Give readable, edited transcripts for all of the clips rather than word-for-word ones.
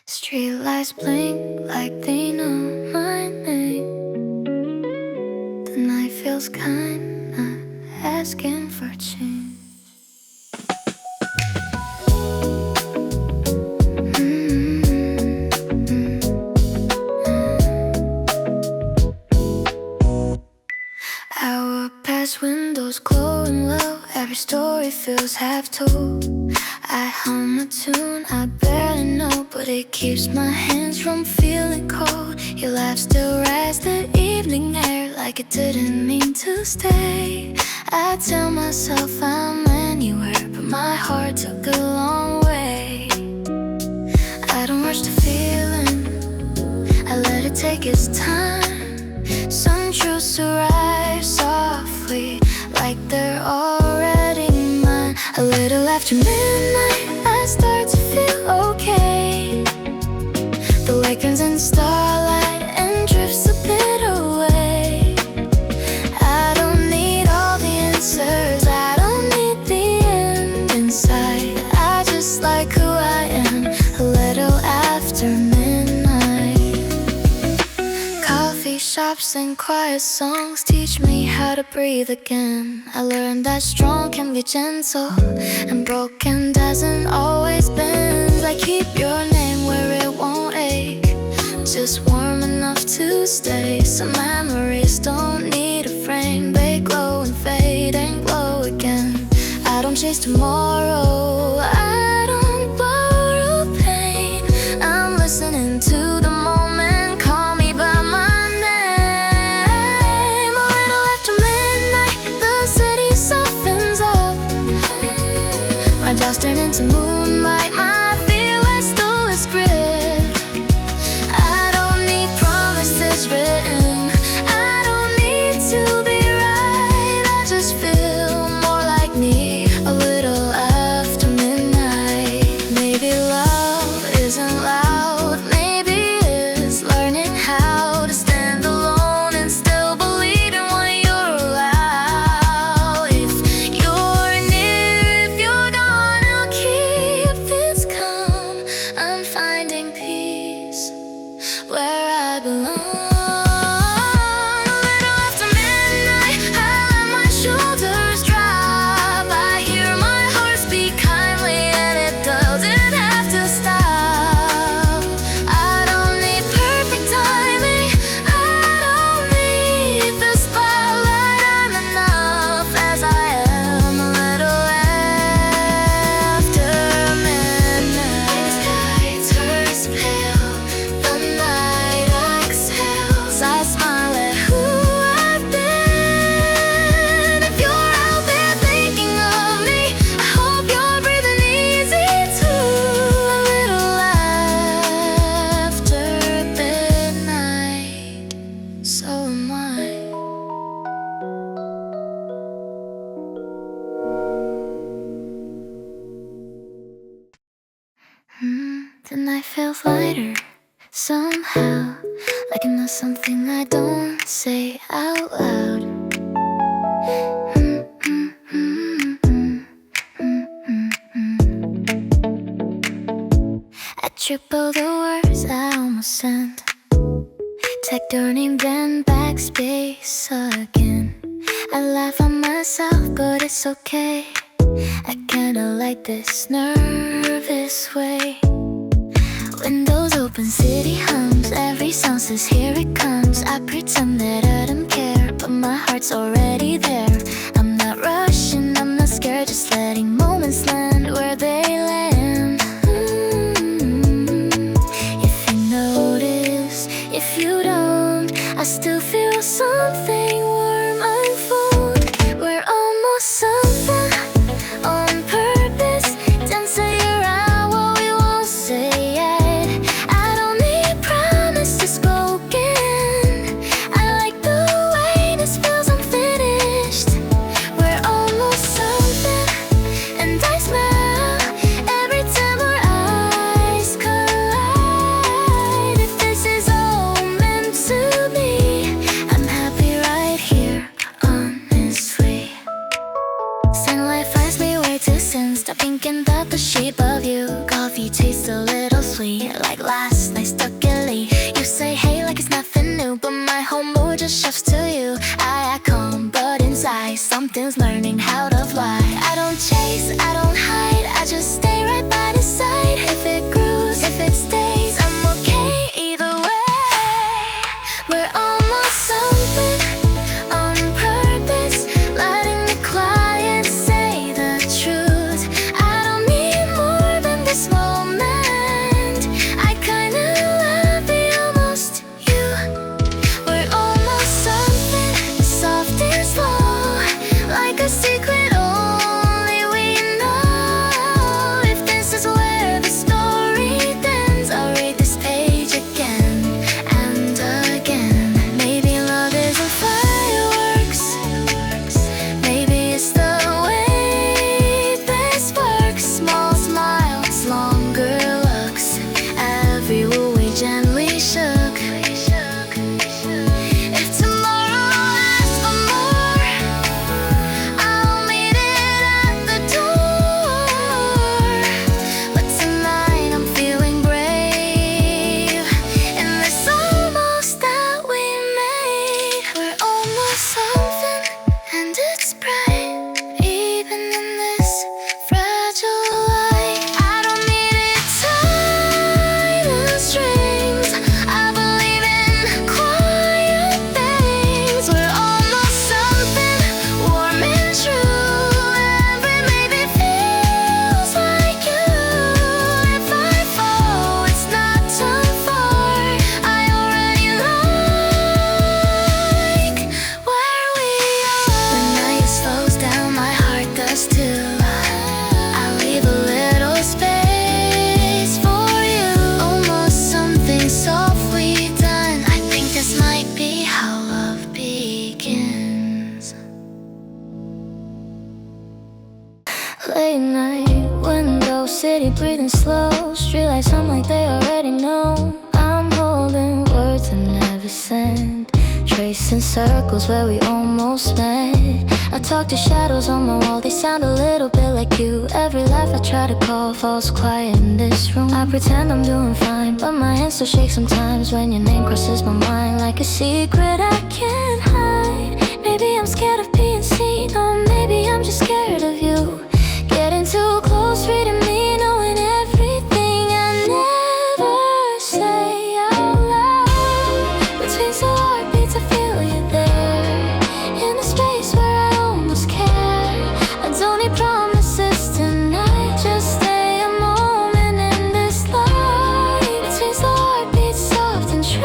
Streetlights blink like they know my name. The night feels kind, not asking for change. Our past windows glowing low, every story feels half told. I hum a tune I barely know, but it keeps my hands from feeling cold. Your laugh still rides the evening air like it didn't mean to stay. I tell myself I'm anywhere, but my heart took a long way. I don't rush the feeling, I let it take its time. Some truths arrive softly, like they're already mine. A little after midnight, I start to feel okay. The light turns in starlight and drifts a bit away. I don't need all the answers, I don't need the end in sight. I just like who I am, a little after midnight. Coffee shops and quiet songs teach me how to breathe again. I learned that strong can be gentle, and broken doesn't always bend. I keep your name where it won't ache, just warm enough to stay. Some memories don't need a frame, they glow and fade and glow again. I don't chase tomorrow, I don't borrow pain. I'm listening to the moment, call me by my name. A little after midnight, the city softens up. My doubts turn into moonlight, my fear lets go its grip. I don't need promises written, I don't need to be right. I just feel more like me, a little after midnight. Maybe love isn't loud, maybe it's learning how to stand alone and still believe in what you're allowed. If you're near, if you're gone, I'll keep this calm. I'm finding peace where I belong. A little after midnight, I let my shoulders drop. I hear my heart speak kindly and it doesn't have to stop. I don't need perfect timing, I don't need the spotlight. I'm enough as I am, a little after midnight. The sky turns pale, the night exhales. I smile at who I've been. If you're out there thinking of me, I hope you're breathing easy too. A little after midnight, so am I. The night feels lighter somehow, like I'm not something I don't say out loud. I triple the words I almost sent, tech turning then backspace again. I laugh at myself, but it's okay. I kinda like this nervous way. Windows open, city hums, every sound says here it comes. I pretend that I don't care, but my heart's already there. I'm not rushing, I'm not scared, just letting moments land where they land. If you notice, if you don't, I still feel something warm unfold. We're almost something on purpose, dancing around what we won't say yet. I don't need promises spoken, I like the way this feels unfinished. We're almost something, and I smell plea. Like last night stuck in Lee. You say hey like it's nothing new, but my whole mood just shifts to you. I act calm, but inside something's learning how to fly. I don't chase, I don't hide, I just stay right by the side. If it grows, if it stays, I'm okay either way. We're almost something on purpose, letting the quiet say the truth. I don't need more than this moment. I kinda love the almost you. We're almost something soft and slow, like a secret only we know. If this is where the story ends, I'll read this page again and again. Maybe love isn't fireworks, maybe it's the way this works. Small smiles, longer looks, every woo we gently shook. If tomorrow asks for more, I'll meet it at the door. But tonight I'm feeling brave in this almost that we made. We're almost something and it's bright, even in this fragile light. I don't need it tied in strings, I believe in quiet things. We're almost something warm and true, every maybe feels like you. If I fall, it's not too far, I already like where we are. The night slows down, my heart does too. I leave a little space for you. Almost something softly done. I think this might be how love begins. Late night, window, city breathing slow. Streetlights hum like they already know. I'm holding words I never sent, tracing circles where we almost met. I talk to shadows on my wall, they sound a little bit like you. Every laugh I try to call falls quiet in this room. I pretend I'm doing fine, but my hands still shake sometimes when your name crosses my mind. Like a secret I can't hide. Maybe I'm scared of being seen, or maybe I'm just scared of you. Getting too close, reading me, knowing everything I never say out loud. Between slow heartbeats I feel you there, in a space where I almost care. I don't need promises tonight, just stay a moment in this light. Between slow heartbeats, soft and true,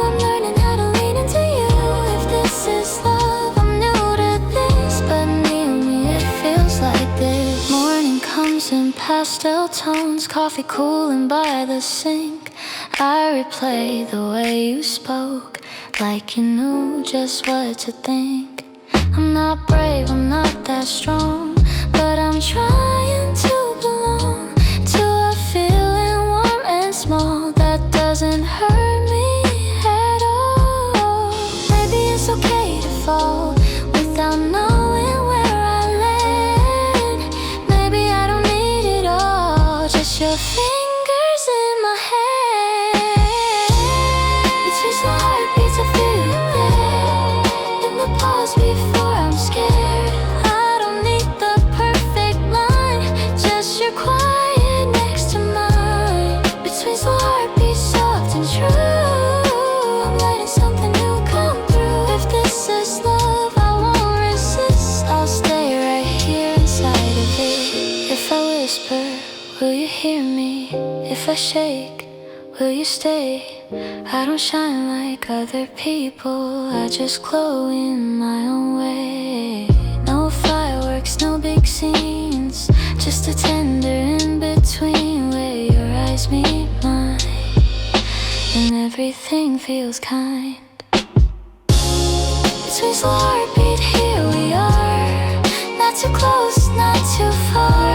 I'm learning how to lean into you. If this is love, I'm new to this, but near me it feels like this. Morning comes in pastel tones, coffee cooling by the sink. I replay the way you spoke, like you knew just what to think. I'm not brave, I'm not that strong, but I'm trying to belong to a feeling warm and small that doesn't hurt me at all. Maybe it's okay to fall without knowing where I land. Maybe I don't need it all, just your fingers in my hand. Between slow heartbeats I feel you there, in the pause before I'm scared. I don't need the perfect line, just your quiet next to mine. Between slow heartbeats, soft and true, I'm letting something new come through. If this is love, I won't resist, I'll stay right here inside of it. If I whisper, will you hear me? If I shake, will you stay? I don't shine like other people, I just glow in my own way. No fireworks, no big scenes, just a tender in between where your eyes meet mine, and everything feels kind. Between slow heartbeat, here we are, not too close, not too far.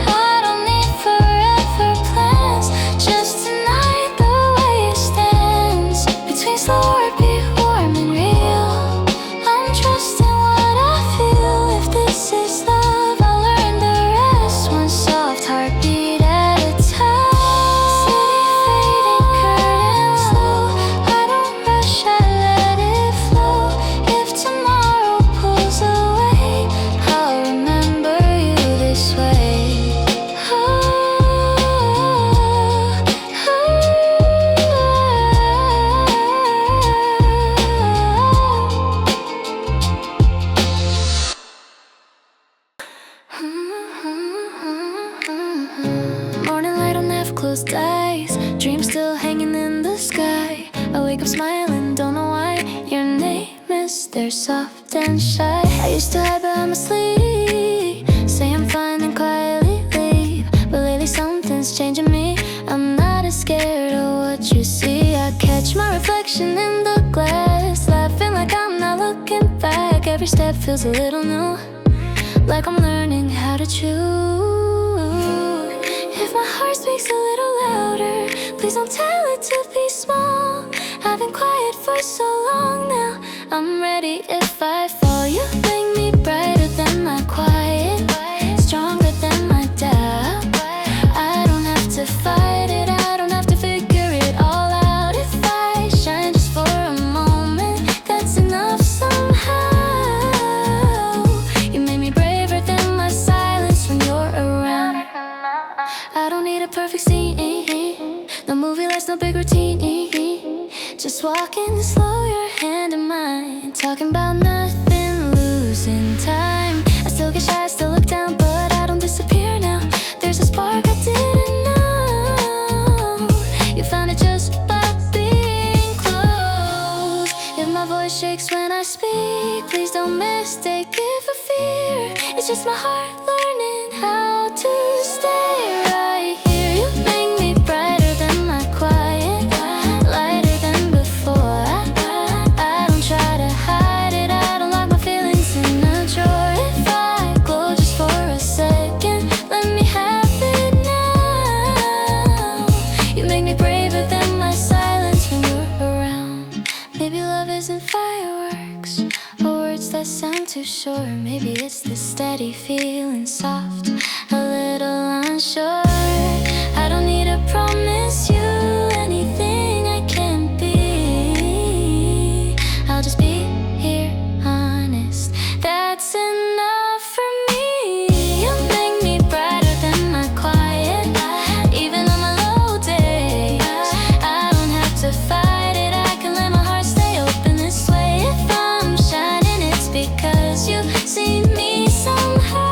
I don't need forever plans, just tonight the way it stands. Between slow heartbeat, warm and real, I'm trusting what I feel. If this is love, I'll learn the rest, one soft heartbeat at a time. of closed eyes, dreams still hanging in the sky. I wake up smiling, don't know why. Your name is there, soft and shy. I used to hide behind my sleeve, say I'm fine and quietly leave. But lately something's changing me, I'm not as scared of what you see. I catch my reflection in the glass, laughing like I'm not looking back. Every step feels a little new, like I'm learning how to choose. If my heart speaks a little louder, please don't tell it to be small. I've been quiet for so long now, I'm ready if I fall. You make me brighter than my quiet, stronger than my doubt. I don't have to fight it, I don't have to figure it all out. If I shine just for a moment, that's enough somehow. You make me braver than my silence when you're around. I don't need a perfect scene, no movie lights, no big routine. Just walking slow, your hand in mine, talking about nothing, losing time. I still get shy, I still look down, but I don't disappear now. There's a spark I didn't know. You found it just by being close. If my voice shakes when I speak, please don't mistake it for fear. It's just my heart learning how to stay right here. You make me brighter than my quiet, lighter than before. I don't try to hide it, I don't lock my feelings in a drawer. If I glow just for a second, let me have it now. You make me braver than my silence when you're around. Maybe love isn't fireworks or words that sound too short. Maybe it's the steady feeling, soft, a little unsure. I don't need to promise you anything I can't be. I'll just be here, honest, that's enough for me. You make me brighter than my quiet, even on my low days. I don't have to fight it, I can let my heart stay open this way. If I'm shining, it's because you see me somehow.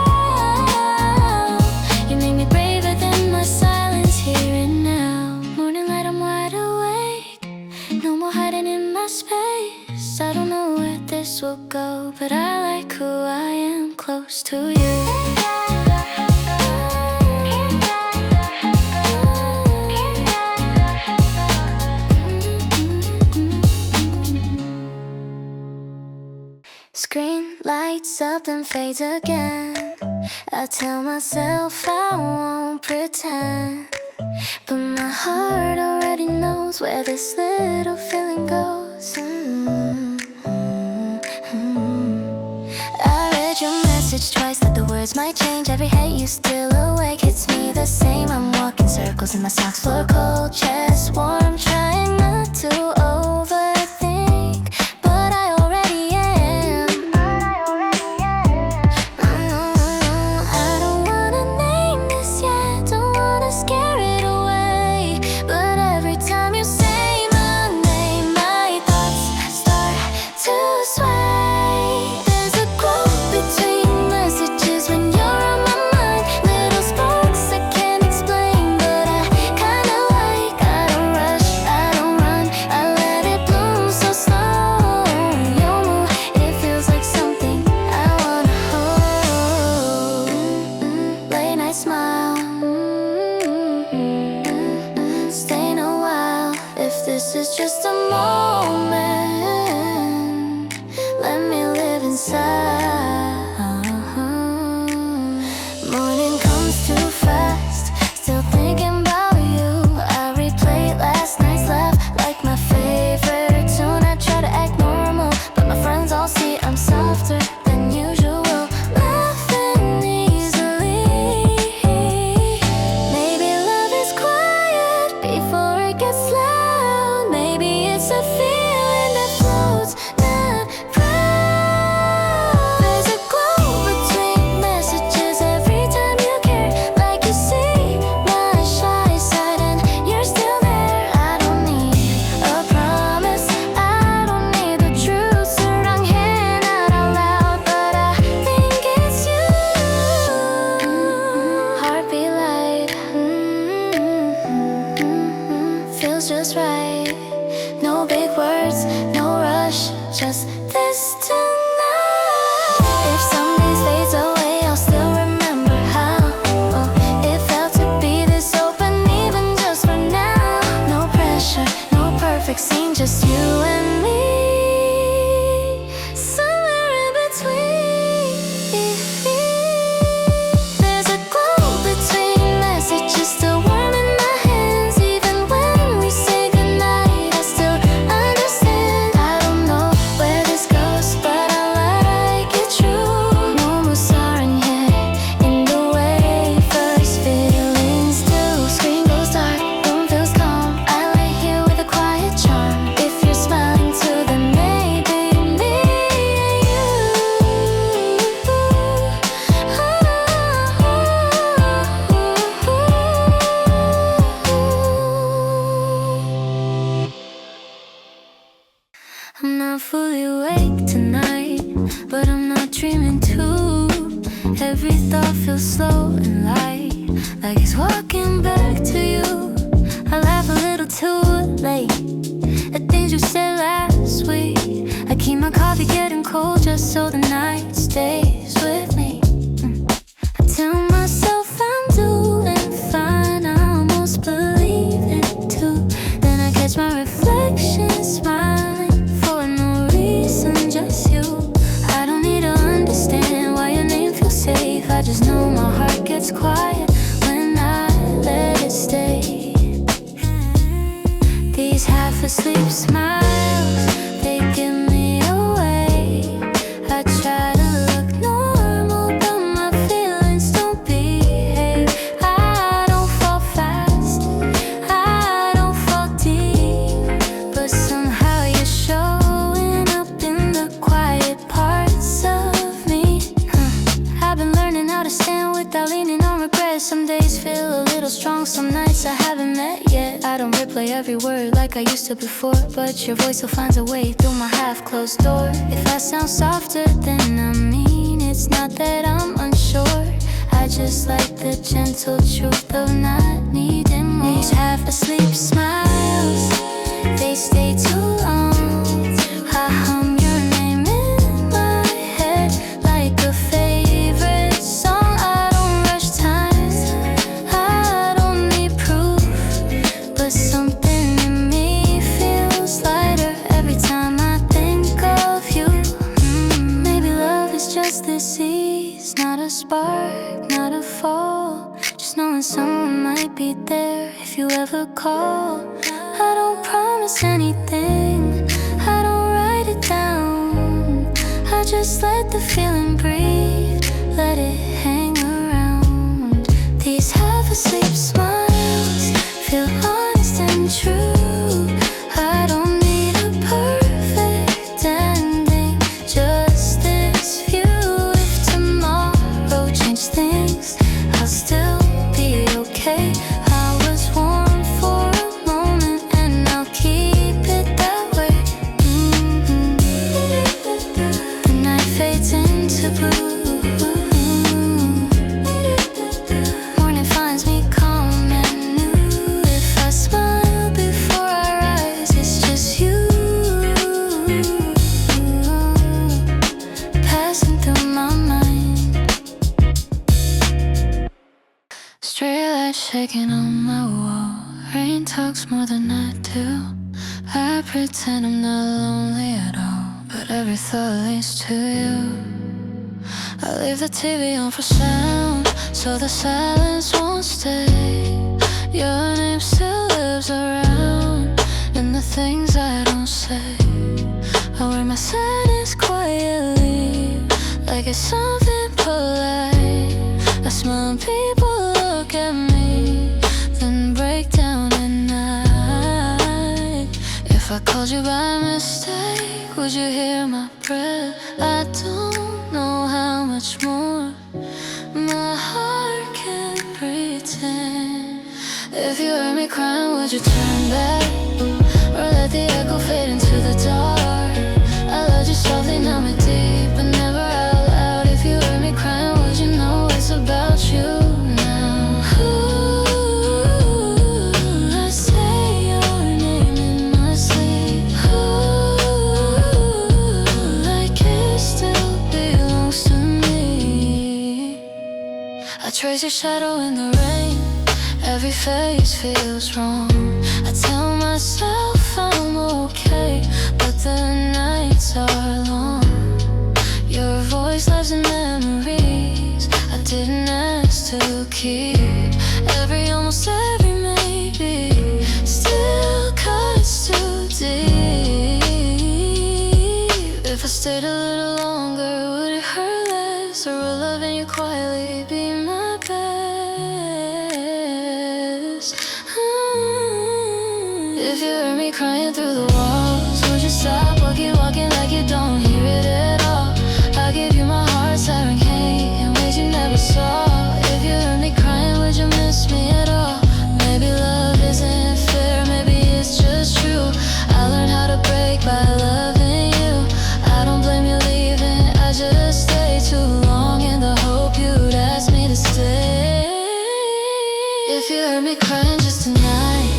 You make me braver than my silence here and now. Morning light, I'm wide awake, no more hiding in my space. I don't know where this will go, but I like who I am close to you. Screen lights up and fades again. I tell myself I won't pretend, but my heart already knows where this little feeling goes. I read your message twice, that the words might change. Every hate you still awake, hits me the same. I'm walking circles in my socks, floor cold, chest warm, trying not to overthink, but I already am. I don't wanna name this yet, don't wanna scare it away, but every time you say my name, my thoughts start to sway. There's a quote between messages when you're on my mind, little sparks I can't explain, but I kinda like. I don't rush, I don't run, I let it bloom so slow. Your move, it feels like something I wanna hold. Late night smile, staying a while. If this is just a moment, let me live inside. Morning comes too fast, still thinking about you. I replay last night's laugh like my favorite tune. I try to act normal, but my friends all see I'm softer than usual, laughing easily. Maybe love is quiet before it gets loud. Maybe it's a feeling feels just right. No big words, no rush, just this tonight. If some days fades away, I'll still remember how it felt to be this open, even just for now. No pressure, no perfect scene, just you and me. I'm not fully awake tonight, but I'm not dreaming too. Every thought feels slow and light, like it's walking back to you. I laugh a little too late at things you said last week. I keep my coffee getting cold just so the night stays with me. I tell myself I'm doing fine, I almost believe it too. Then I catch my reflection smiling, just you. I don't need to understand why your name feels safe. I just know my heart gets quiet when I let it stay. These half-asleep smiles, they give me away. I try to look normal, but my feelings don't behave. I don't fall fast, I don't fall deep, but somehow you show without leaning on regret. Some days feel a little strong, some nights I haven't met yet. I don't replay every word like I used to before, but your voice still finds a way through my half-closed door. If I sound softer than I mean, it's not that I'm unsure. I just like the gentle truth of not needing more. These half-asleep smiles, they stay too long. I hum your name in my head like a favorite song. Something in me feels lighter every time I think of you. Maybe love is just this ease, not a spark, not a fall, just knowing someone might be there if you ever call. I don't promise anything, I don't write it down, I just let the feeling breathe, let it hang around. These half-asleep smiles feel honest and true. I don't need a perfect ending, just this view. If tomorrow changed things, I'll still be okay. I was warm for a moment and I'll keep it that way. The night fades into blue. Morning finds me calm and new. If I smile before I rise, it's just you passing through my mind. Stray lights shaking on my wall. Rain talks more than I do. I pretend I'm not lonely at all, but every thought leads to you. I leave the TV on for sound, so the silence won't stay. Your name still lives around in the things I don't say. I wear my sadness quietly, like it's something polite. I smile when people look at me, then break down at night. If I called you by mistake, would you hear my breath? I don't know how much more my heart can pretend. If you heard me crying, would you turn back, or let the echo fade into the dark? I loved you softly, now me deep, but never out loud. If you heard me crying, would you know it's about you now? Ooh, I say your your shadow in the rain. Every face feels wrong. I tell myself I'm okay, but the nights are long. Your voice lives in memories I didn't ask to keep. Almost every maybe still cuts too deep. If I stayed a little longer, would it hurt less? Or will loving you quietly be my best? If you heard me crying through the walls, would you stop walking like you don't hear it at all? I gave you my heart, siren came in ways you never saw. If you heard me crying, would you miss me at all? Maybe love isn't fair, maybe it's just true. I learned how to break by loving you. I don't blame you leaving, I just stayed too long in the hope you'd ask me to stay. If you heard me crying just tonight,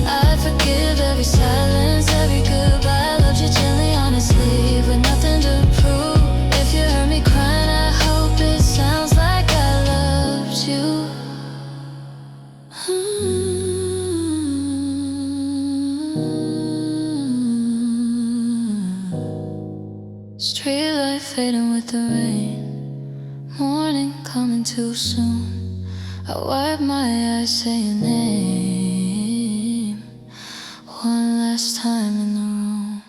I'd forgive every silence, every goodbye. Loved you gently, honestly, with nothing to prove. If you heard me crying, I hope it sounds like I loved you. Street light fading with the rain, morning coming too soon. I wipe my eyes, say your name one last time in the room.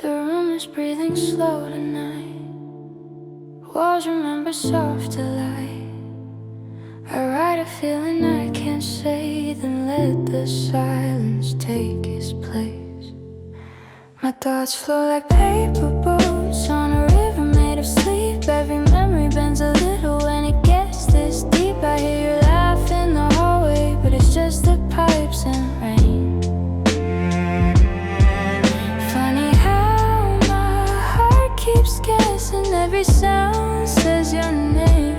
The room is breathing slow tonight. Walls remember soft delight. I write a feeling I can't say, then let the silence take its place. My thoughts flow like paper boats on a river made of sleep. Every memory bends a little when it gets this deep. I hear you laugh in the hallway, but it's just the pipes and rain. Funny how my heart keeps guessing. Every sound says your name.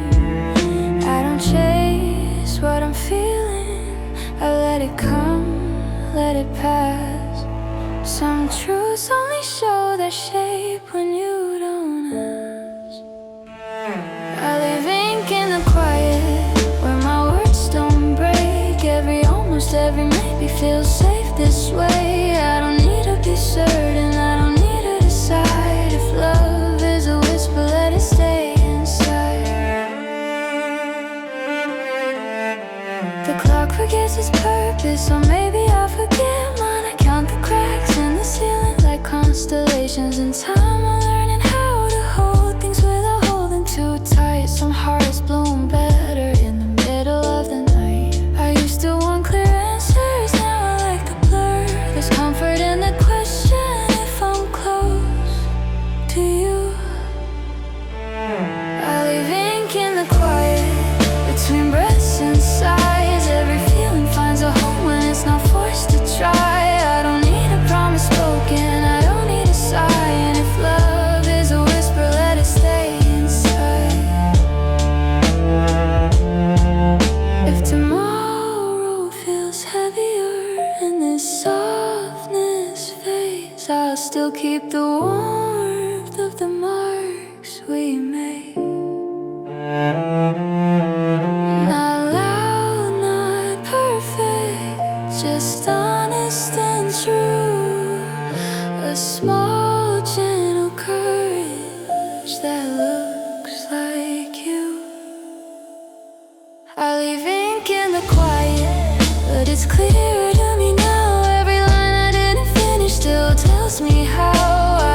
I don't chase what I'm feeling, I let it come, let it pass. Some truths only show their shape when you don't ask. I leave ink in the quiet, where my words don't break. Almost every maybe feels safe this way. I don't need to be certain, I don't need to decide. If love is a whisper, let it stay inside. The clock forgets its purpose, so maybe I'll forget mine. I count the cracks in the ceiling like constellations in time. I'm learning how to hold things without holding too tight. Some hearts bloom better in the middle of the night. I used to want clear answers, now I like the blur. There's comfort in the question if I'm close to you. I leave ink in the quiet, between breaths and sighs. Every feeling finds a home when it's not forced to try. I don't need a promise spoken, I don't need a sigh. And if love is a whisper, let it stay inside. If tomorrow feels heavier and this softness fades, I'll still keep the warmth of the marks we made. Not loud, not perfect, just honest and true. A small, gentle courage that looks like you. I leave ink in the quiet, but it's clearer to me now. Every line I didn't finish still tells me how.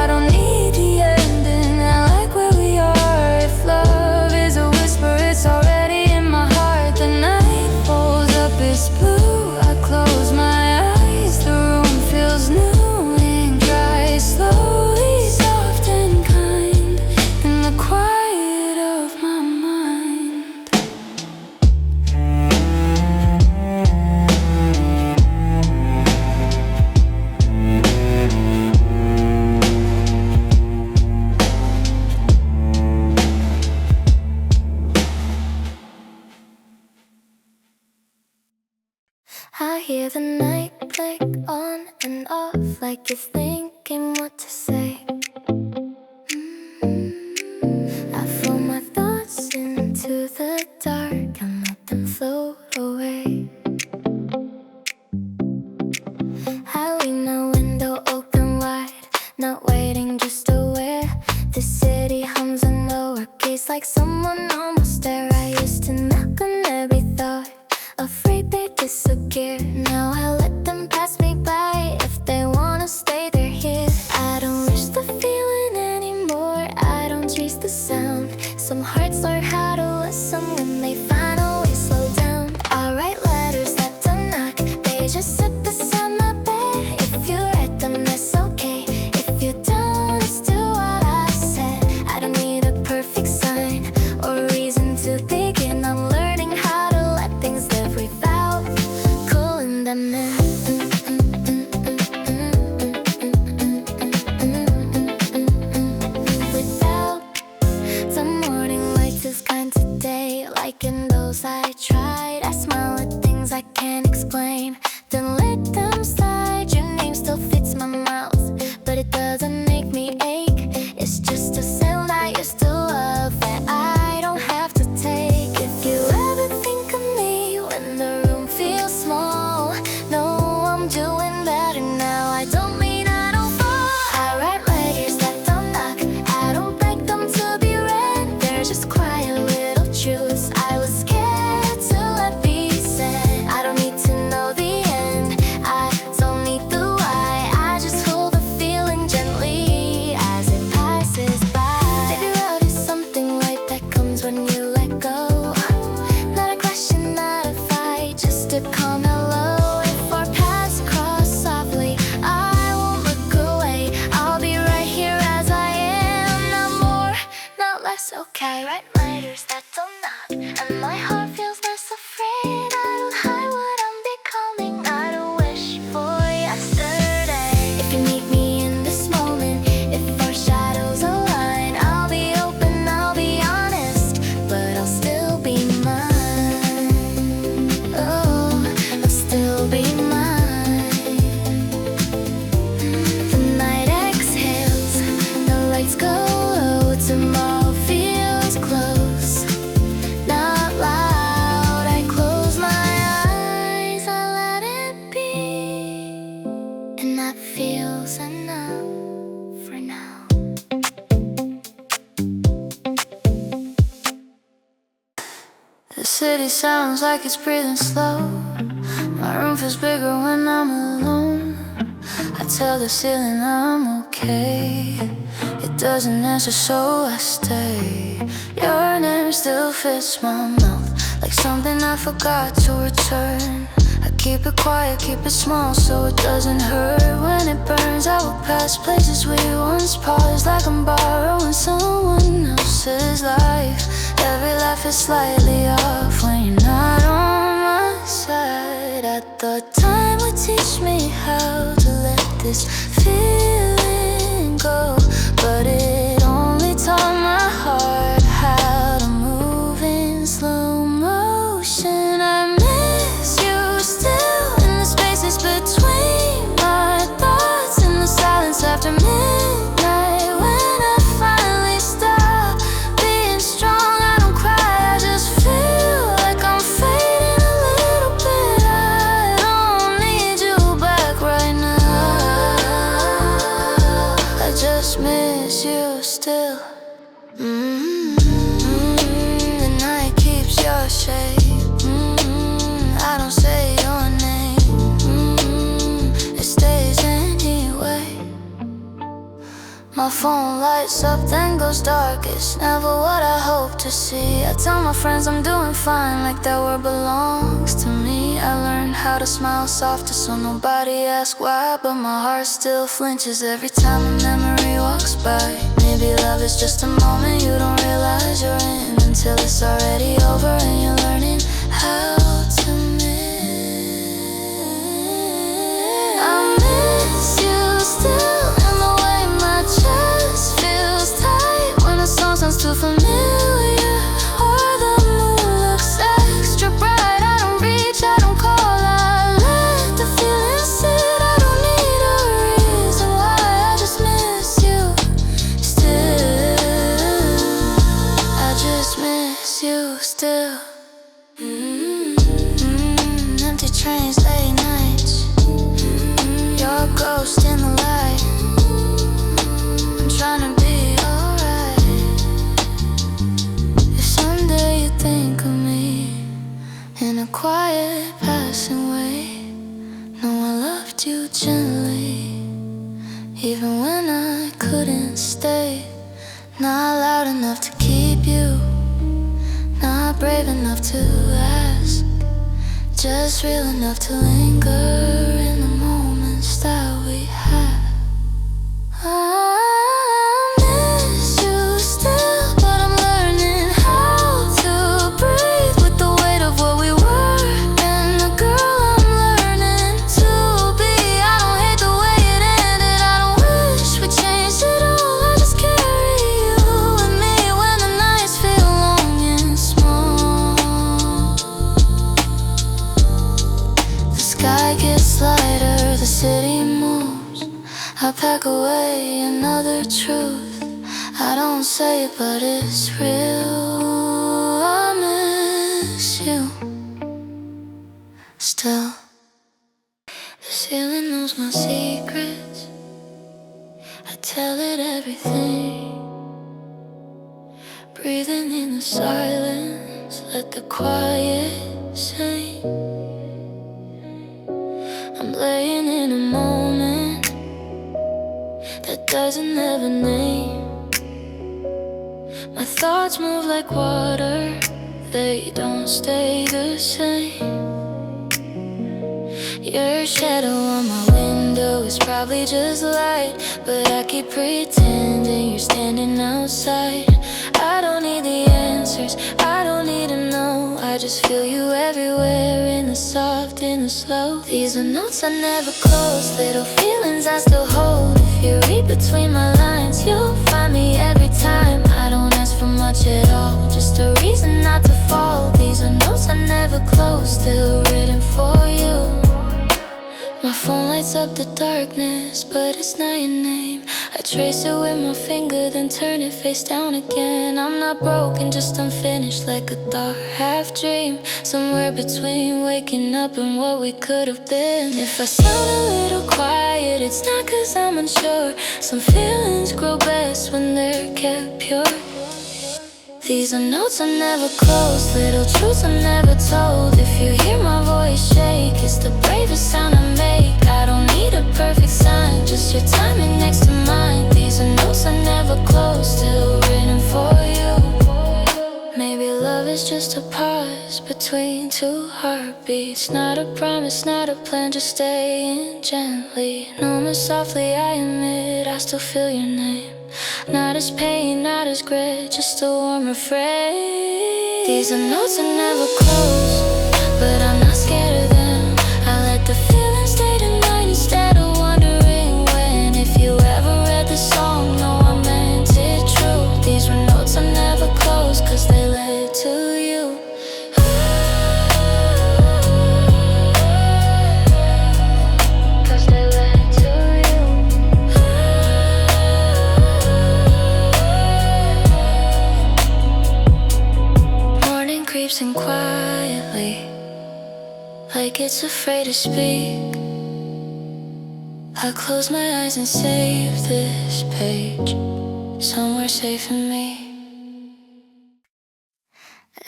I don't need the ending, I like where we are. If love is a whisper, like you're thinking what to say. I fold my thoughts into the dark and let them float away. I lean a window open wide, not waiting, just aware. The city hums a lower case like someone on my stare. I used to knock on every thought, afraid they'd disappear. Now I let them pass me by. If they wanna stay, they're here. I don't wish the feeling anymore, I don't chase the sound. Some hearts learn how to listen when they finally slow down. I write letters that don't knock, they just sit beside my bed. If you read them, that's okay. If you don't, it's do what I said. I don't need a perfect sign or reason to begin. I'm learning how to let things live without pulling them in. Without the morning lights is kind today, like in those I tried. I smile at things I can't explain, then let them slide. Your name still fits my mouth, but it doesn't make me ache. It's just a sound I used to love that I don't have to take. If you ever think of me when the room feels small, no, I'm doing better now. I don't mean I don't fall. I write letters that don't knock, I don't beg them to be read. They're just quiet little truths I was scared to let be said. I don't need to know the end, I don't need the why. I just hold the feeling gently as it passes by. Baby, love is something light that comes when you let go. Not a question, not a fight, just a calm hello. If our paths cross softly, I won't look away. I'll be right here as I am, not more, not less. Okay, write letters that don't knock, and my heart feels less afraid. I don't hide what I'm becoming, I don't wish for yesterday. If you meet me in this moment, if our shadows align, I'll be open, I'll be honest, but I'll still be mine. Oh, I'll still be mine. The night exhales, the lights go low, tomorrow feels close, not loud. I close my eyes, I let it be, and that feels enough for now. The city sounds like it's breathing slow. My room feels bigger when I'm alone. I tell the ceiling I'm okay. It doesn't answer, so I stay. Your name still fits my mouth, like something I forgot to return. I keep it quiet, keep it small, so it doesn't hurt. When it burns, I will pass places we once paused, like I'm borrowing someone else's life. Every laugh is slightly off when you're not on my side. I thought time would teach me how to let this feeling go, but it only taught my heart how to move in slow motion. I miss you still in the spaces between my thoughts, in the silence after midnight. When I finally stop being strong, I don't cry, I just feel like I'm fading a little bit. I don't need you back right now, I just miss you still. The night keeps your shape. I don't say your name. It stays anyway. My phone lights up, then goes dark. It's never what I hope to see. I tell my friends I'm doing fine, like that word belongs to me. I learned how to smile softer so nobody asks why, but my heart still flinches every time a memory walks by. Maybe love is just a moment you don't realize you're in, until it's already over and you're learning how to miss. I miss you still, and the way my chest feels tight when a song sounds too familiar, or the moon looks extra bright. I don't reach, I don't call, I let the feeling sit. I don't need a reason. ghost in the light. I'm trying to be alright. If someday you think of me in a quiet passing way, know I loved you gently, even when I couldn't stay. Not loud enough to keep you, not brave enough to ask, just real enough to linger in the moments that we had. I miss you still, but I'm learning how to breathe with the weight of what we were, and the girl I'm learning to be. I don't hate the way it ended, I don't wish we changed it all. I just carry you with me when the nights feel long and small. The sky gets lighter, the city moves. I pack away another truth. I don't say it, but it's real. I miss you still. The ceiling knows my secrets, I tell it everything. Breathing in the silence, let the quiet sing. I'm laying in a moment that doesn't have a name. My thoughts move like water, they don't stay the same. Your shadow on my window is probably just light, but I keep pretending you're standing outside. I don't need the answers, I don't need to know. I just feel you everywhere, in the soft, in the slow. These are notes I never close, little feelings I still hold. If you read between my lines, you'll find me every time. I don't ask for much at all, just a reason not to fall. These are notes I never close, still written for you. My phone lights up the darkness, but it's not your name. I trace it with my finger, then turn it face down again. I'm not broken, just unfinished, like a dark half dream, somewhere between waking up and what we could have been. If I sound a little quiet, it's not 'cause I'm unsure. Some feelings grow best when they're kept pure. These are notes I never close, little truths I never told. If you hear my voice shake, it's the bravest sound I make. I don't need a perfect sign, just your timing next to mine. These are notes I never close, still written for you. Maybe love is just a pause between two heartbeats. Not a promise, not a plan, just staying gently. No more softly, I admit I still feel your name. Not as pain, not as grit, just a warm refrain. These are notes I never close, but I'm not scared of them. I let the feelings stay tonight instead of wondering when. If you ever read the song, know I meant it true. These were notes I never closed, 'cause they led to you. And quietly, like it's afraid to speak, I close my eyes and save this page somewhere safe in me.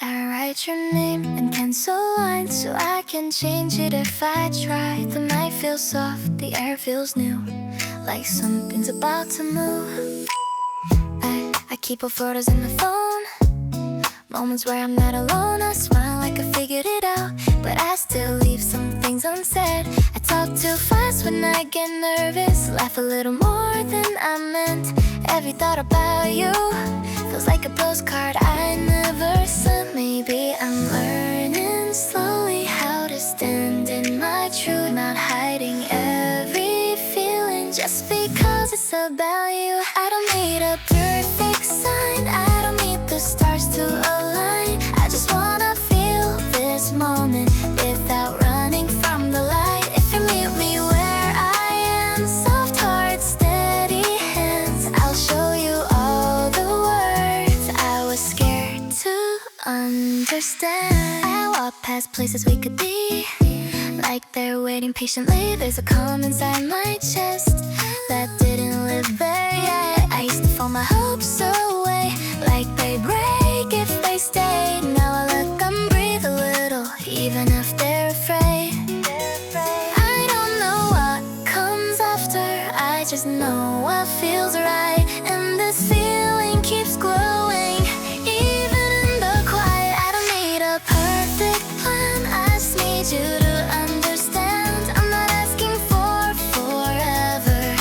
I write your name in pencil lines so I can change it if I try. The night feels soft, the air feels new, like something's about to move. I keep all photos in my phone, moments where I'm not alone. I smile like I figured it out, but I still leave some things unsaid. I talk too fast when I get nervous, laugh a little more than I meant. Every thought about you feels like a postcard I never sent. Maybe I'm learning slowly how to stand in my truth, not hiding every feeling just because it's about you. I don't need a perfect sign, I don't need the stars to align. I just wanna feel this moment without running from the light. If you meet me where I am, soft heart, steady hands, I'll show you all the words I was scared to understand. I walk past places we could be, like they're waiting patiently. There's a calm inside my chest, just know what feels right, and this feeling keeps growing. Even in the quiet, I don't need a perfect plan. I just need you to understand. I'm not asking for forever,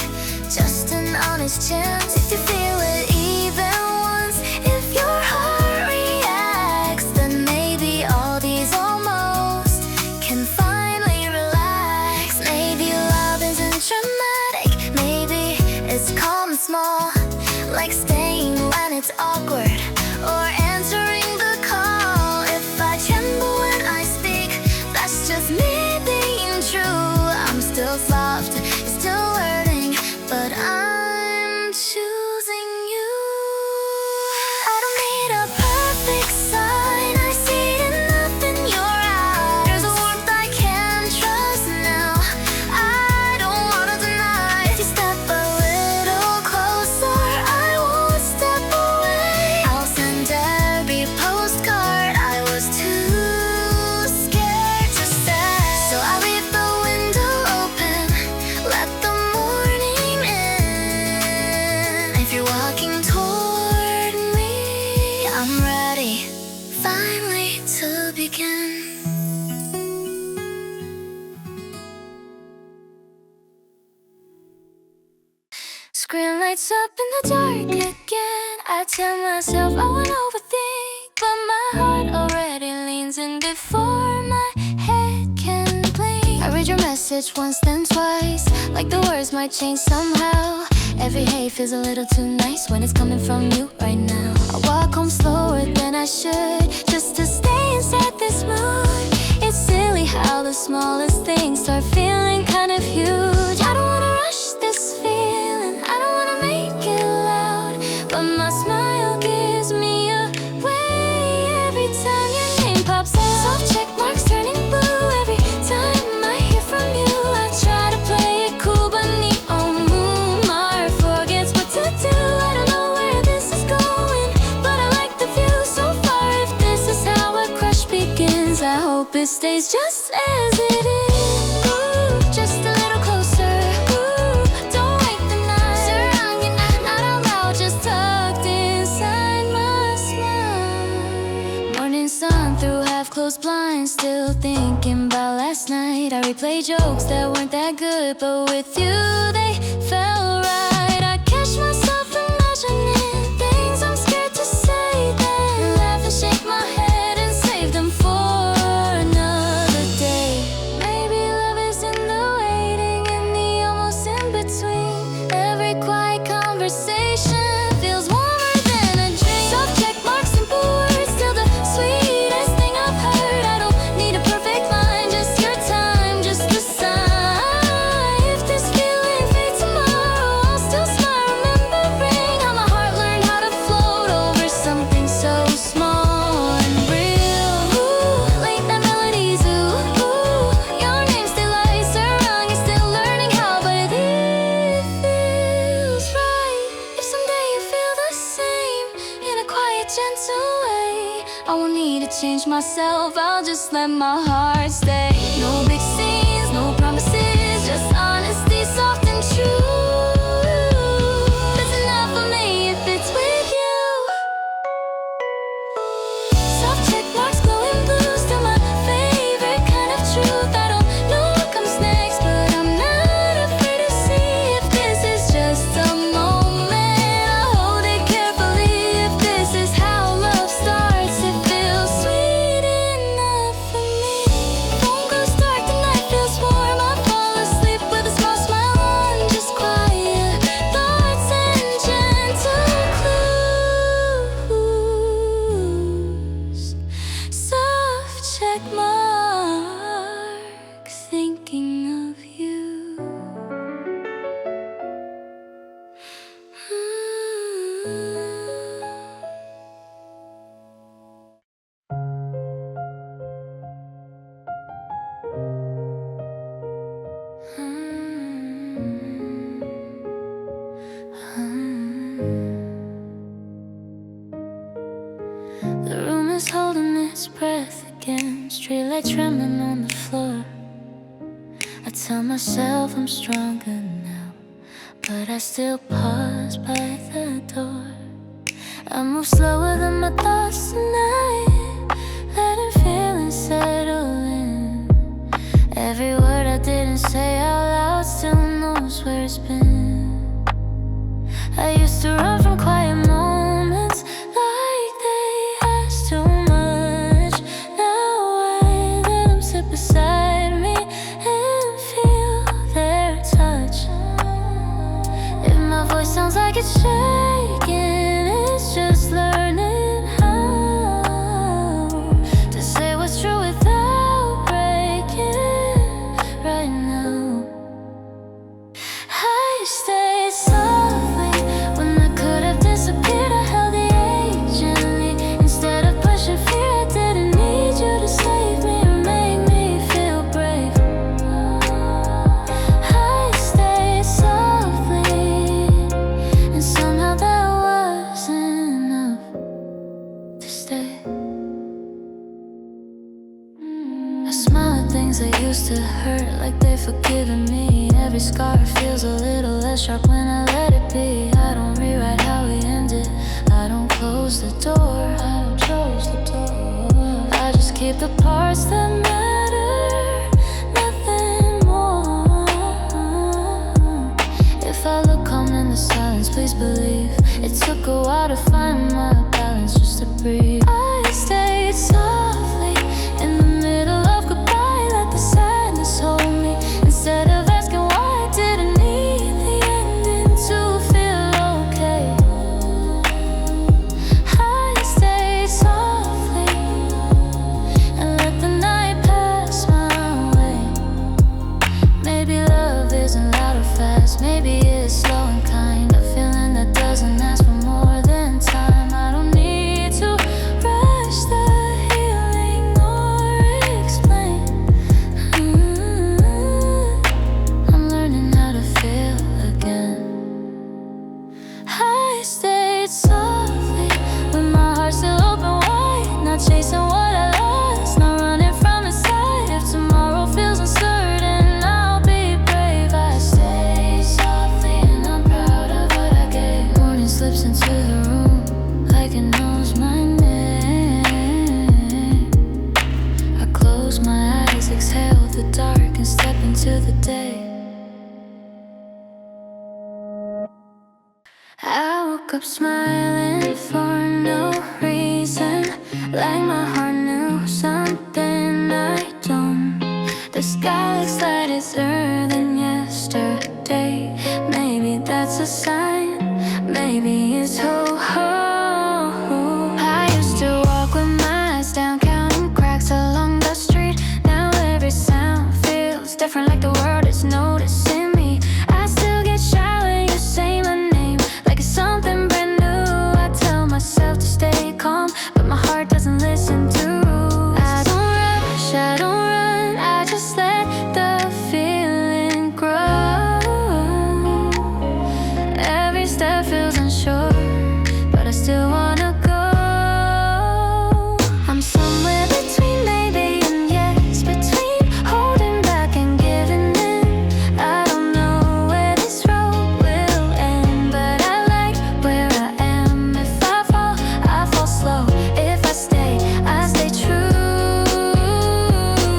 just an honest chance. If you feel it even once, if your heart reacts, then maybe all these almost can finally relax. Maybe love isn't dramatic, maybe it's calm and small, like staying when it's awkward, or answering the call. If I tremble when I speak, that's just me being true. I'm still soft, still learning, but I'm choosing you. I don't need a perfect sign, I see enough in your eyes. There's a warmth I can trust now, I don't wanna deny. If you step a little closer, I won't step away. I'll send every postcard I was too scared to say. So I leave the window open, let the morning in. If you're walking toward me, I'm ready, finally to begin. Screen lights up in the dark again. I tell myself I won't overthink, but my heart already leans in before my head can blink. I read your message once then twice, like the words might change somehow. Every hey feels a little too nice when it's coming from you right now. I walk home slower than I should, just to stay inside this mood. It's silly how the smallest things start feeling kind of huge. I don't wanna rush this feeling, I don't wanna make it loud, but my smile gives me away every time your name pops up. Soft checkmarks turning blue every time I hear from you. I try to play it cool, but neon moon, my heart forgets what to do. I don't know where this is going, but I like the view so far. If this is how a crush begins, I hope it stays just as it is. Ooh, just a little closer. Ooh, don't wake the night. Surrounding, not out loud, just tucked inside my smile. Morning sun through half-closed blinds, still thinking about last night. I replay jokes that weren't that good, but with you they felt right. I catch myself imagining things I'm scared to say, then laugh and shake my head and save them for another day. Maybe love is in the waiting, in the almost in between. Every quiet conversation feels warmer than a dream. Soft checkmarks, simple words, still the sweetest thing I've heard. I don't need a perfect line, just your time, just the sign. If this feeling fades tomorrow, I'll still smile, remembering how my heart learned how to float over something so small and real. Ooh, late night melodies, ooh, your name still lights around. You're still learning how, but it feels right. If someday you feel the same, in a quiet, gentle way, I won't need to change myself, I'll just let my heart stay. No big scenes, no promises, just honesty, soft and true. That's enough for me if it's with you. Soft checkmarks, glowing blue, still my favorite kind of truth. I don't know what comes next, but I'm not afraid to see if this is just a moment. I hold it carefully. If this is how love starts, it feels sweet enough for me. Phone goes dark, the night feels warm. I fall asleep with a small smile on, just quiet thoughts and gentle clues. Soft checkmark, thinking of you. The room is holding its breath again, streetlights trembling on the floor. I tell myself I'm stronger now, but I still pause by the door. I move slower than my thoughts tonight, letting feelings settle in. Every word I didn't say out loud still knows where it's been. I used to run from quiet moments like they asked too much. Now I let them sit beside me and feel their touch. If my voice sounds like it's shaking, it's just learning how to say what's true without breaking it right now. I stayed softly when I could have disappeared. I held the edge gently instead of pushing fear. I didn't need you to save me or make me feel brave. I stayed softly, and somehow that was enough to stay. I smile at things that used to hurt like they've forgiven me. Every scar feels a little less sharp when I let it be. I don't rewrite how we ended, I don't close the door. I just keep the parts that matter, nothing more. If I look calm in the silence, please believe it took a while to find my balance, just to breathe. I stayed softly in the middle of goodbye, let the sadness hold me instead of asking why. I didn't need the ending to feel okay. I stayed softly and let the night pass my way. Maybe love isn't loud or fast, maybe it's slow and kind, a feeling that doesn't ask for more than time. I don't need to rush the healing or explain. I'm learning how to feel again. I stayed softly with my heart still open wide, not chasing what I lost, not running from the sight. If tomorrow feels uncertain, I'll be brave. I stayed softly and I'm proud of what I gave. Morning slips into the room like it knows my name. I close my eyes, exhale the dark and step into the day. I woke up smiling for no reason, like my heart knew something I don't. The sky looks lighter than yesterday. Maybe that's a sign, maybe it's ho-ho. I used to walk with my eyes down, counting cracks along the street. Now every sound feels different, like the world is noticing me. I still get shy when you say my name, like it's something brand new. I tell myself to stay calm, but my heart doesn't listen to rules. I don't rush, I don't run, I just let the feeling grow. Every step feels unsure, but I still wanna go. I'm somewhere between maybe and yes, between holding back and giving in. I don't know where this road will end, but I like where I am. If I fall slow. If I stay true.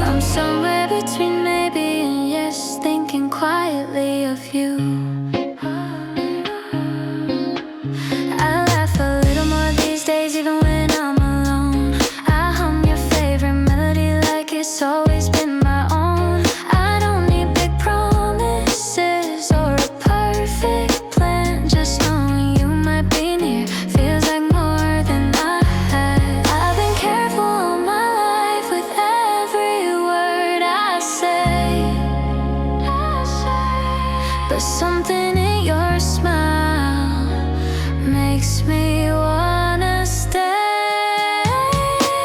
I'm somewhere between maybe and yes, thinking quietly of you. I laugh a little more these days, even when I'm alone. I hum your favorite melody like it's always been my own. I don't need big promises or a perfect plan, just knowing you might be near feels like more than I had. I've been careful all my life with every word I say, but something in your smile makes me wanna stay.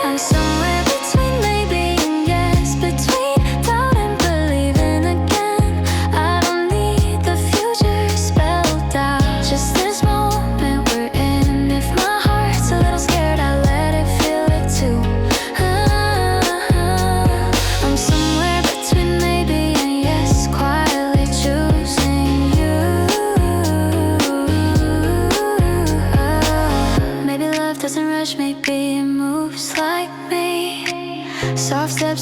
I'm somewhere between maybe and yes, between doubt and believing again. I don't need the future spelled out, just this moment we're in. If my heart's a little scared, I let it feel it too. I'm somewhere between maybe and yes, quietly choosing you.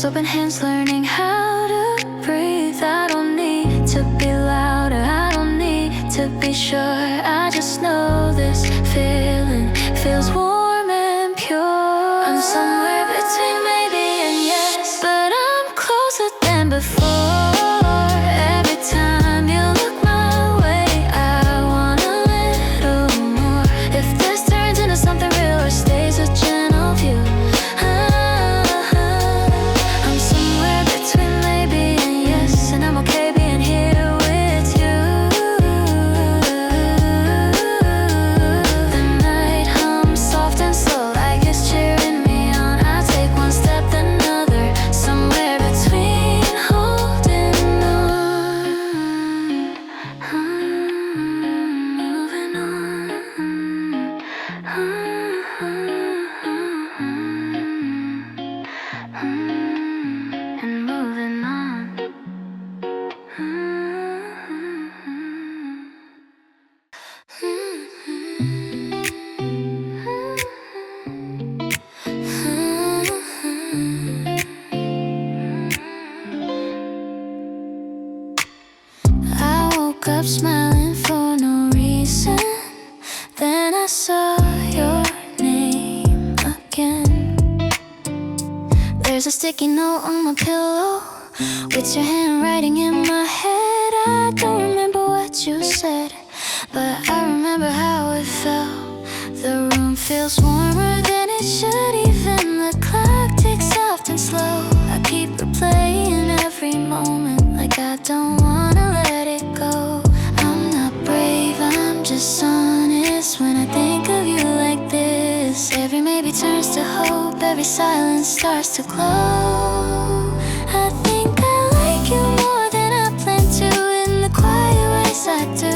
open hands, learning how to breathe. I don't need to be louder, I don't need to be sure. I just know this feeling feels warm and pure. I'm somewhere between maybe and yes, but I'm closer than before. Every time you look my way, I want a little more. If this turns into something real or stays a gentle view, I'm somewhere between maybe and yes, and I'm okay being here with you. The night hums soft and slow, like it's cheering me on. I take one step, then another, somewhere between holding on. Moving on. And moving on. I woke up smiling for no reason. Then I saw your name again. There's a sticky note on my pillow with your handwriting in my head. I don't remember what you said, but I remember how it felt. The room feels warmer than it should. Even the clock ticks soft and slow. I keep replaying every moment, like I don't wanna let it go. I'm not brave, I'm just honest when I think of you like this. Every maybe turns to hope, every silence starts to glow. I think I like you more than I planned to, in the quiet ways I do.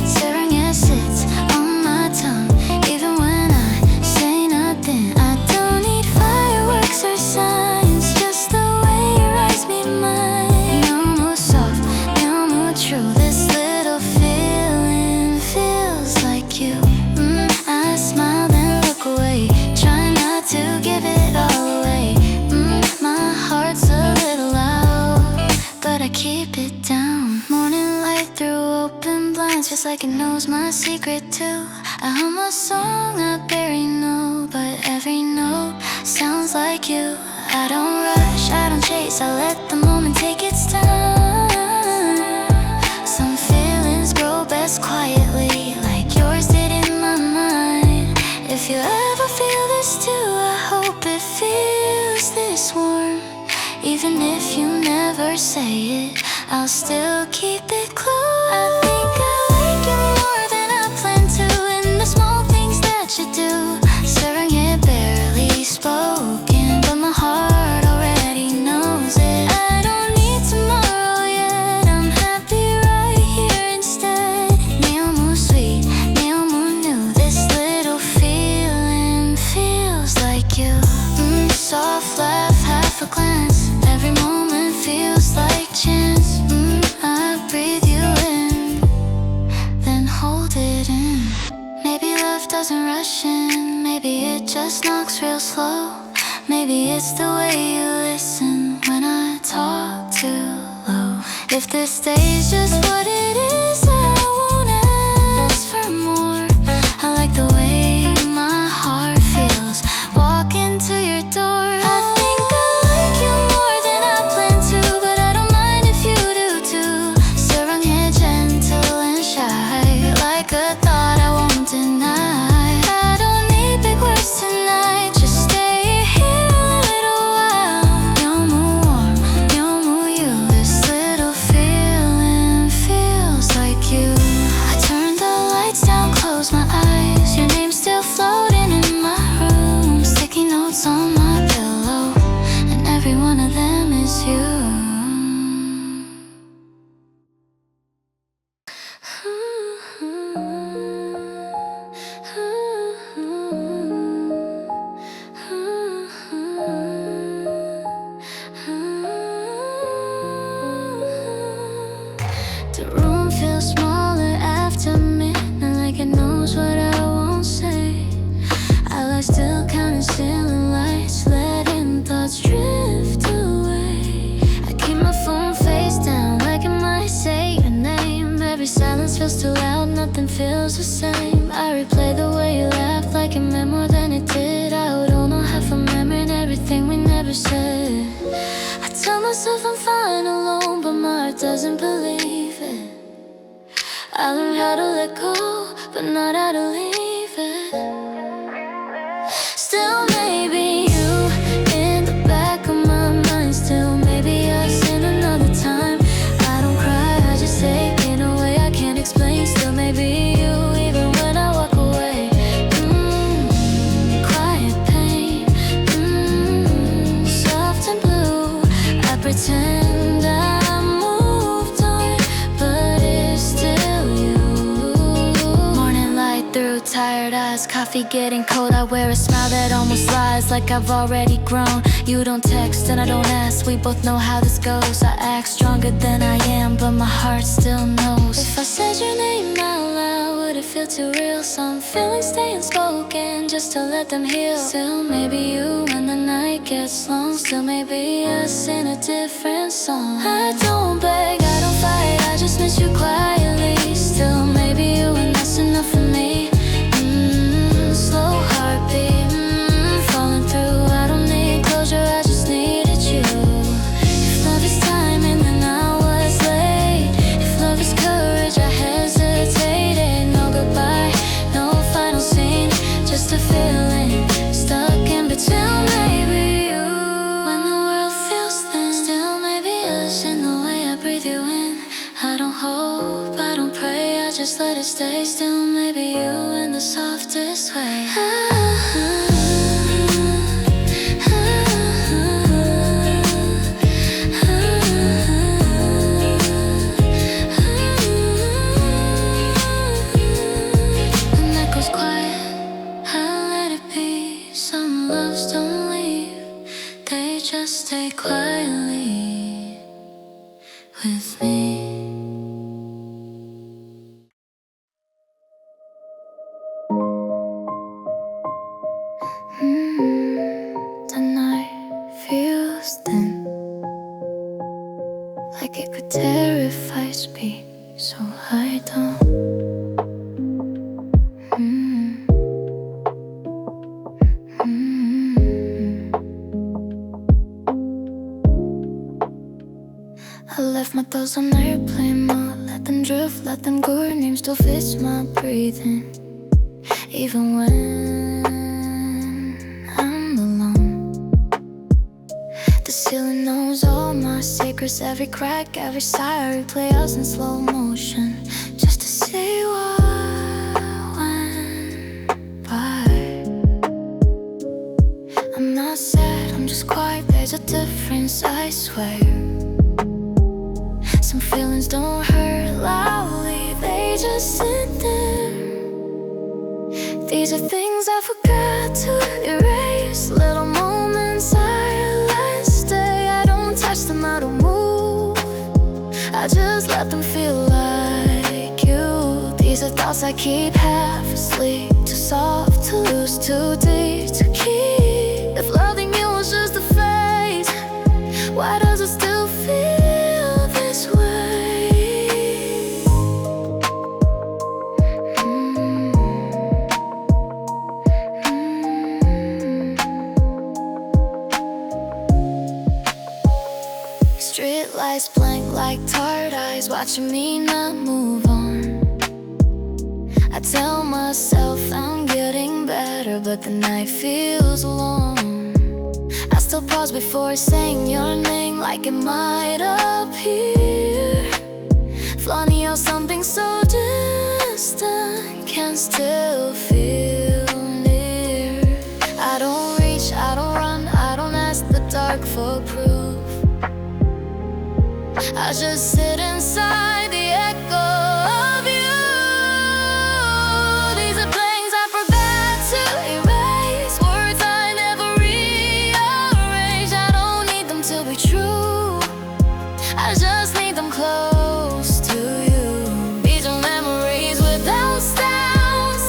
Staring at sits on my tongue, even when I say nothing. I don't need fireworks or signs, just the way your eyes meet mine. No more soft, no more true. This little feeling feels like you. I smile then look away, try not to give it all away. My heart's a little loud, but I keep it down. Morning light through open blinds, feels like it knows my secret too. I hum a song I barely know, but every note sounds like you. I don't rush, I don't chase, I let the moment take its time. Some feelings grow best quietly, like yours did in my mind. If you ever feel this too, I hope it feels this warm. Even if you never say it, I'll still keep it close. I think I like you more than I planned to, in the small things that you do. Staring here barely spoken, but my heart already knows it. I don't need tomorrow yet, I'm happy right here instead. Neo more sweet, neo more new. This little feeling feels like you. Soft laugh, half a glance, every moment feels like chance. I breathe you in, then hold it in. Maybe love doesn't rush in, maybe it just knocks real slow. Maybe it's the way you listen when I talk too low. If this stays just what it is, I won't ask for more. I like the way my heart feels walking to your door. I think I like you more than I planned to, but I don't mind if you do too. Staring here gentle and shy, like a thought I won't deny. I don't need big words tonight, just stay here a little while. No more warm, no more you. This little feeling feels feels too loud, nothing feels the same. I replay the way you laughed like it meant more than it did. I don't know half remembering everything we never said. I tell myself I'm fine alone, but my heart doesn't believe it. I learned how to let go, but not how to leave it. Still maybe you in the back of my mind. Still maybe us in another time. I don't cry, I just take it away. I can't explain. Still maybe you even when I walk away. Quiet pain, soft and blue. I pretend I moved on, but it's still you. Morning light through tired eyes, coffee getting cold. I wear a smile that almost lies, like I've already grown. You don't text and I don't ask, we both know how this goes. I act stronger than I am, but my heart still knows. If I said your name out loud, would it feel too real? Some feelings stay unspoken just to let them heal. Still maybe you when the night gets long. Still maybe us in a different song. I don't beg, I don't fight, I just miss you quietly. Still maybe you and that's enough for me. Slow heartbeat, falling through. I don't need closure, I just needed you. If love is timing, then I was late. If love is courage, I hesitated. No goodbye, no final scene, just a feeling stuck in between. Still maybe you when the world feels thin. Still maybe us in the way I breathe you in. I don't hope, I don't pray, I just let it stay. Still maybe you in the softest way. When that goes quiet, I let it be. Some loves don't leave, they just stay quietly with me. The night feels thin, like it could tear if I speak, so I don't. I left my thoughts on airplane mode, let them drift, let them go. Your name still fits my breathing, even when I'm alone. The ceiling knows all my secrets, every crack, every sigh. I replay us in slow motion, just to see what went by. I'm not sad, I'm just quiet, there's a difference, I swear. Some feelings don't hurt loudly, they just sit there. These are things I forgot to erase, little moments I let stay. I don't touch them, I don't move, I just let them feel like you. These are thoughts I keep half asleep, too soft to lose, too deep to keep. If loving you was just a phase, why does it still feel this way? Street lights blank like tired eyes, watching me not move on. I tell myself I'm getting better, but the night feels long. I still pause before saying your name, like it might appear. Flaunting out something so distant, can still feel near. I don't reach, I don't run, I don't ask the dark for proof. I just sit inside the echo of you. These are things I forgot to erase, words I never rearrange. I don't need them to be true, I just need them close to you. These are memories without sound,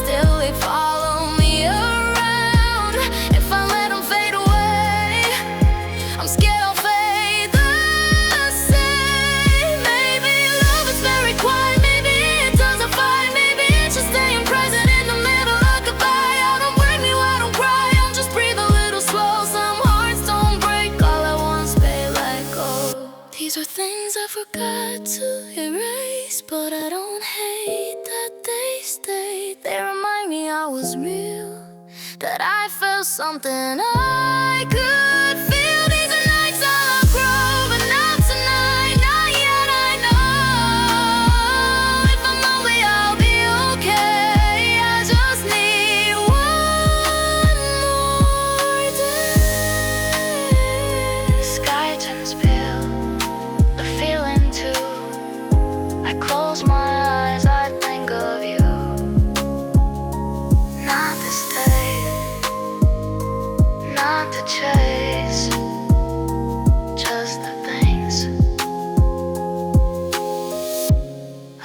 forgot to erase, but I don't hate that they stayed. They remind me I was real, that I felt something I could feel. These are nights I'll grow, but not tonight, not yet. I know if I'm lonely, I'll be okay. I just need one more day. Sky turns pale, the feeling too. I close my eyes, I think of you. Not to stay, not to chase, just the things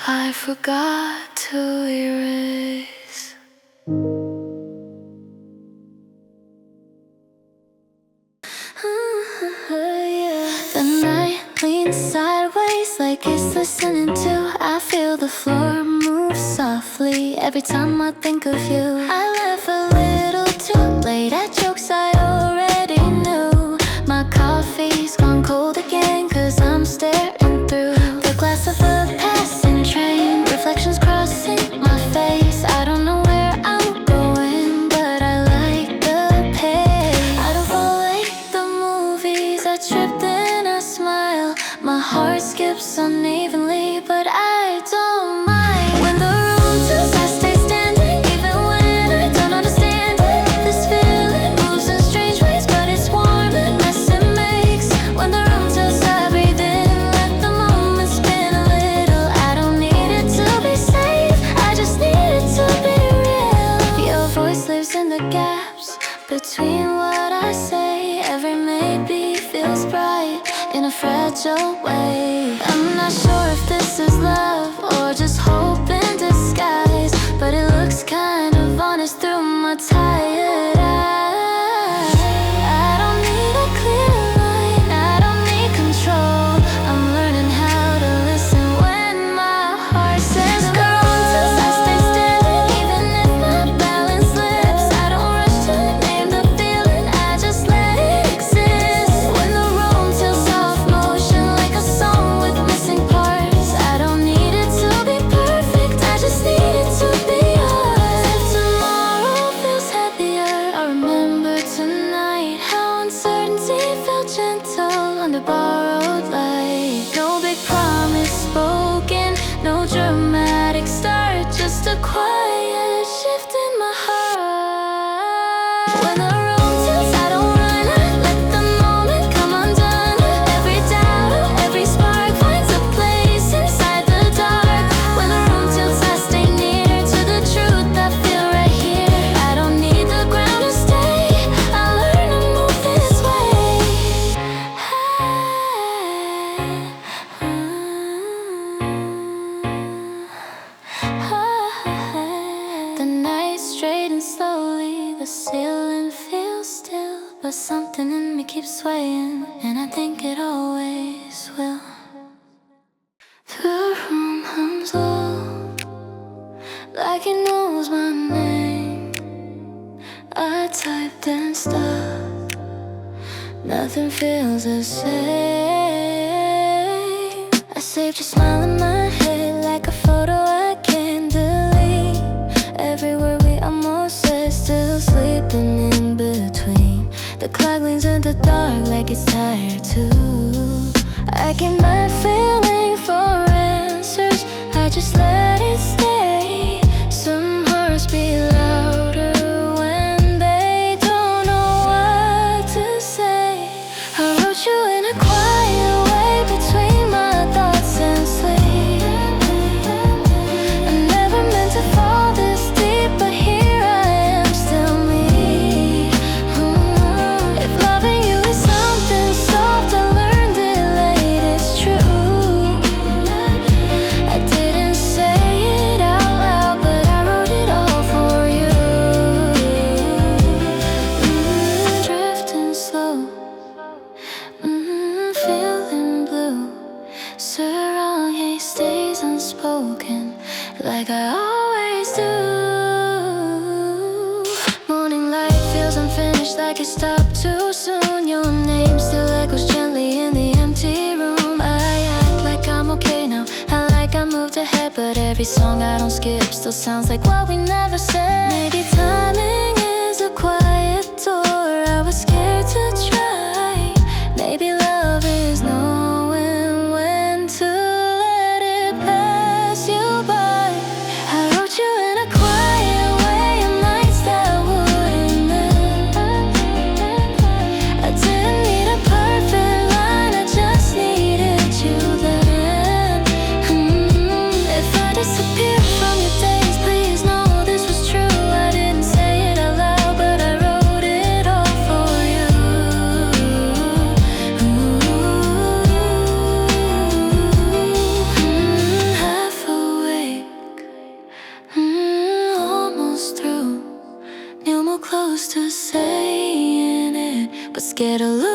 I forgot to erase. The night leans sideways like it's listening to. I feel the floor move softly every time I think of you. I laugh a little too late at jokes I already knew. My coffee's gone cold again, 'cause I'm staring through the glass of a passing train. Reflections crossing my face. I don't know where I'm going, but I like the pace. I don't fall like the movies. I trip then I smile. My heart skips unevenly, but I don't mind. When the room tilts, I stay standing, even when I don't understand it. This feeling moves in strange ways, but it's warm and mess it makes. When the room tilts, I breathe in, let the moment spin a little. I don't need it to be safe, I just need it to be real. Your voice lives in the gaps between what I say. Every maybe feels bright in a fragile way. I'm not sure if this is love or just hope in disguise, but it looks kind of honest through my tired eyes. I don't need a clear line, I don't need control. I'm learning how to listen when my heart says go. Till I stay standing, even if my balance slips. I don't rush to name the feeling, I just let it exist. When the room tilts off motion like a song with missing parts. I don't need it to be perfect, I just need it to be yours. If tomorrow feels heavier, I remember tonight how uncertainty felt gentle under borrowed light. No big promise spoken, no dramatic start, just a quiet shift in my heart. When the room tilts, I don't run, I let the moment come undone. Every doubt, every spark finds a place inside the dark. When the room tilts, I stay near to the truth I feel right here. I don't need the ground to stay, I learn to move this way. The night straightens slowly, the ceiling feels still, but something in me keeps swaying, and I think it always will. The room hums low, like it knows my name. I typed and stopped, nothing feels the same. I saved your smile in my head like a photo I can't delete. Every word we almost said, still sleeping in between. The clock leans in the dark like it's tired too. I keep my feeling for answers, I just let it stay. Some hearts beat louder when they don't know what to say. I wrote you in a quiet way between my thoughts and sleep. I never meant to fall this deep, but here I am, still me. If loving you is something soft, I learned it late, it's true. I didn't say it out loud, but I wrote it all for you. Drifting slow, feeling blue. Surround stays unspoken, like I always do. Morning light feels unfinished, like it stopped too soon. Your name still echoes gently in the empty room. I act like Every song I don't skip still sounds like what we never said. Maybe timing is a quiet door I was scared to try. Maybe love is knowing when to let it pass you by. I wrote you in a quiet way on nights that wouldn't end. I didn't need a perfect line, I just needed you then. If I disappeared from your days, please know this was true. I didn't say it out loud, but I wrote it all for you. Half awake, almost through. Knew more close to saying it, but scared to lose